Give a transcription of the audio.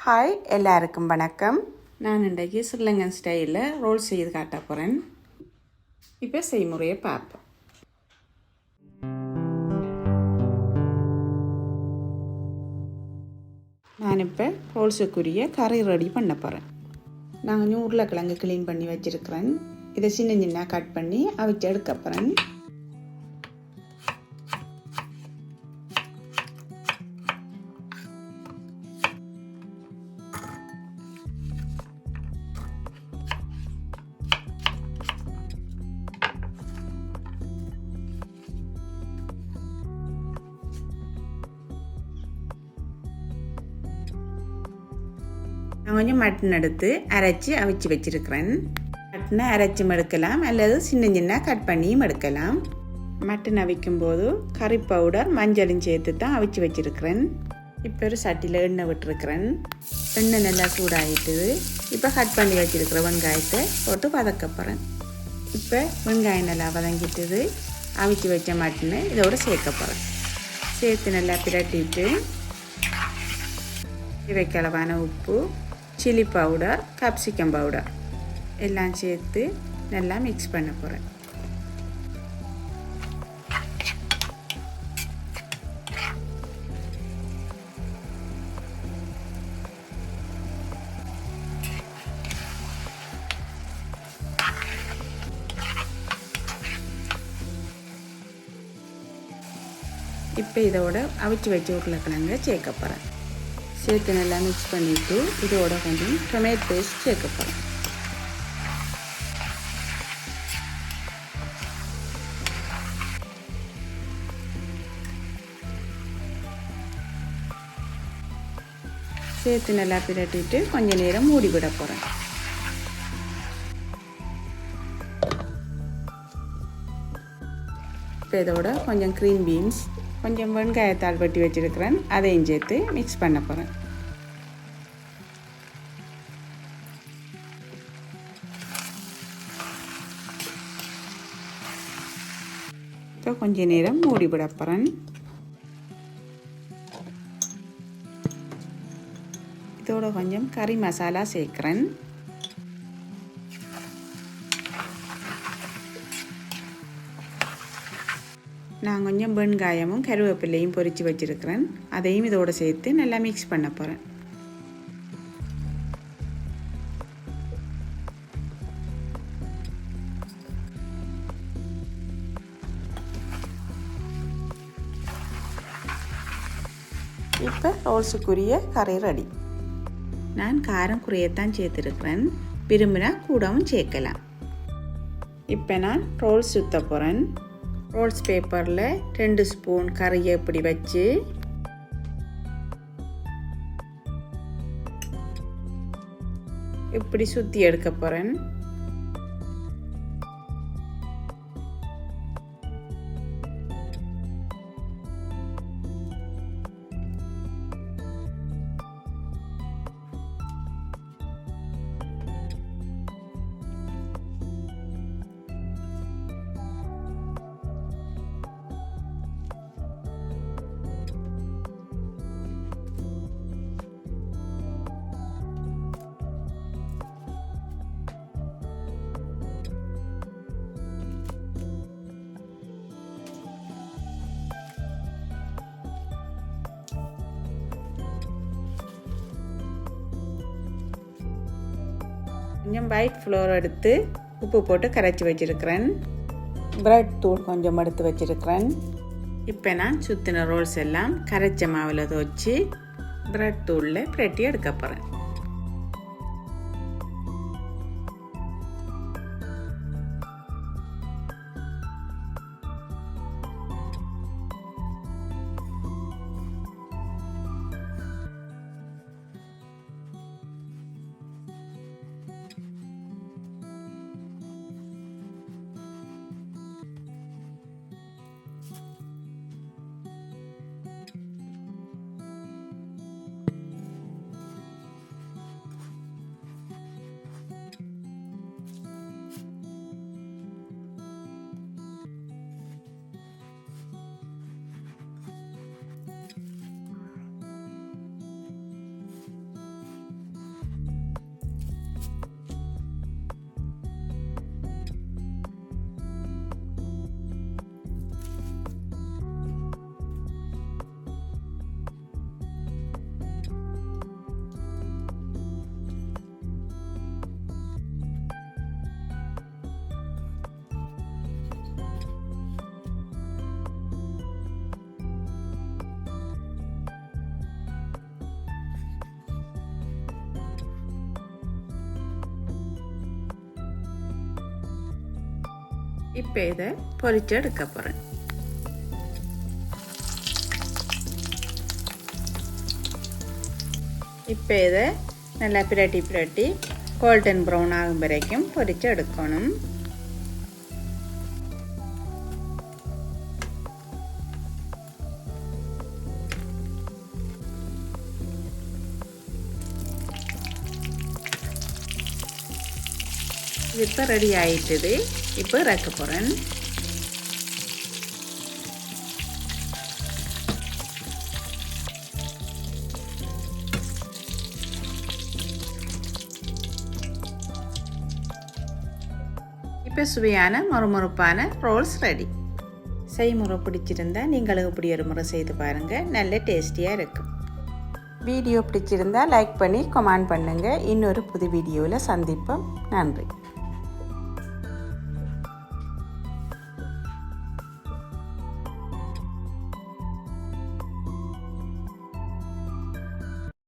Hi, எல்லாருக்கும் வணக்கம். நான் இன்றைக்கு ஸ்ரீலங்கன் ஸ்டைலில் ரோல் செய்து காட்ட போகிறேன். இப்போ செய்முறையை பார்ப்போம். நான் இப்போ ரோல்ஸுக்குரிய கறி ரெடி பண்ண போகிறேன். நான் உருளைக்கிழங்கு க்ளீன் பண்ணி வச்சுருக்கிறேன். இதை சின்ன சின்ன கட் பண்ணி அவிச்சு எடுக்க போகிறேன். நான் கொஞ்சம் மட்டன் எடுத்து அரைச்சி அவிச்சு வச்சுருக்கிறேன். மட்டனை அரைச்சும் எடுக்கலாம் அல்லது சின்ன சின்ன கட் பண்ணியும் எடுக்கலாம். மட்டன் அவிக்கும் போது கறி பவுடர் மஞ்சளும் சேர்த்து தான் அவிச்சு வச்சுருக்கிறேன். இப்போ ஒரு சட்டியில் எண்ணெய் விட்டுருக்கிறேன். எண்ணெய் நல்லா சூடாகிட்டுது. இப்போ கட் பண்ணி வச்சுருக்கிற வெங்காயத்தை போட்டு வதக்க போகிறேன். இப்போ வெங்காயம் நல்லா வதங்கிட்டுது. அவிச்சு வச்ச மட்டனை இதோடு சேர்க்க போகிறேன். சேர்த்து நல்லா பிரட்டிட்டு இவைக்களவான உப்பு, சில்லி பவுடர், கேப்சிகம் பவுடர் எல்லாம் சேர்த்து நல்லா மிக்ஸ் பண்ண போகிறேன். இப்போ இதோட அவிச்சு வச்சு உருளைக்கிழங்க சேர்க்க போகிறேன். சேர்த்து நல்லா மிக்ஸ் பண்ணிவிட்டு இதோட கொஞ்சம் டொமேட்டோ பேஸ்ட் சேர்க்க போகிறேன். சேர்த்து நல்லா பிரட்டிட்டு கொஞ்சம் நேரம் மூடி விட போகிறேன். இப்போ இதோட கொஞ்சம் க்ரீன் பீன்ஸ், கொஞ்சம் வெங்காயத்தால் வெட்டி வச்சுருக்கிறேன், அதையும் சேர்த்து மிக்ஸ் பண்ண போகிறேன். இப்போ கொஞ்ச நேரம் மூடி விட போகிறேன். இதோட கொஞ்சம் கறி மசாலா சேர்க்குறேன். நான் கொஞ்சம் வெங்காயமும் கருவேப்பிலையும் பொரித்து வச்சுருக்கிறேன். அதையும் இதோடு சேர்த்து நல்லா மிக்ஸ் பண்ண போகிறேன். இப்போ ரோல்ஸுக்குரிய கறி ரெடி. நான் காரம் குறையத்தான் சேர்த்துருக்கிறேன். விரும்பினா கூடவும் சேர்க்கலாம். இப்போ நான் ரோல்ஸ் சுற்ற போகிறேன். ரோல்ஸ் பேப்பரில் 2 ஸ்பூன் கறியை இப்படி வச்சு இப்படி சுற்றி எடுக்க போகிறேன். கொஞ்சம் ஒயிட் ஃப்ளோர் எடுத்து உப்பு போட்டு கரைச்சி வச்சுருக்கிறேன். பிரெட் தூள் கொஞ்சம் எடுத்து வச்சுருக்கிறேன். இப்போ நான் சுற்றின ரோல்ஸ் எல்லாம் கரைச்ச மாவில் துவச்சி பிரெட் தூளில் பிரட்டி எடுக்க போகிறேன். இப்போ இதை பொரிச்சு எடுக்க போகிறேன். இப்போ இதை நல்லா பிரட்டி கோல்டன் ப்ரௌன் ஆகும் வரைக்கும் பொரிச்சு எடுக்கணும். இது இப்போ ரெடி ஆயிட்டுது. இப்போ இறக்க போகிறேன். இப்போ சுவையான மொறுமொறுப்பான ரோல்ஸ் ரெடி. செய்முறை பிடிச்சிருந்தா நீங்களும் இப்படி ஒரு முறை செய்து பாருங்கள். நல்ல டேஸ்டியாக இருக்கும். வீடியோ பிடிச்சிருந்தா லைக் பண்ணி கமெண்ட் பண்ணுங்கள். இன்னொரு புது வீடியோவில் சந்திப்போம். நன்றி.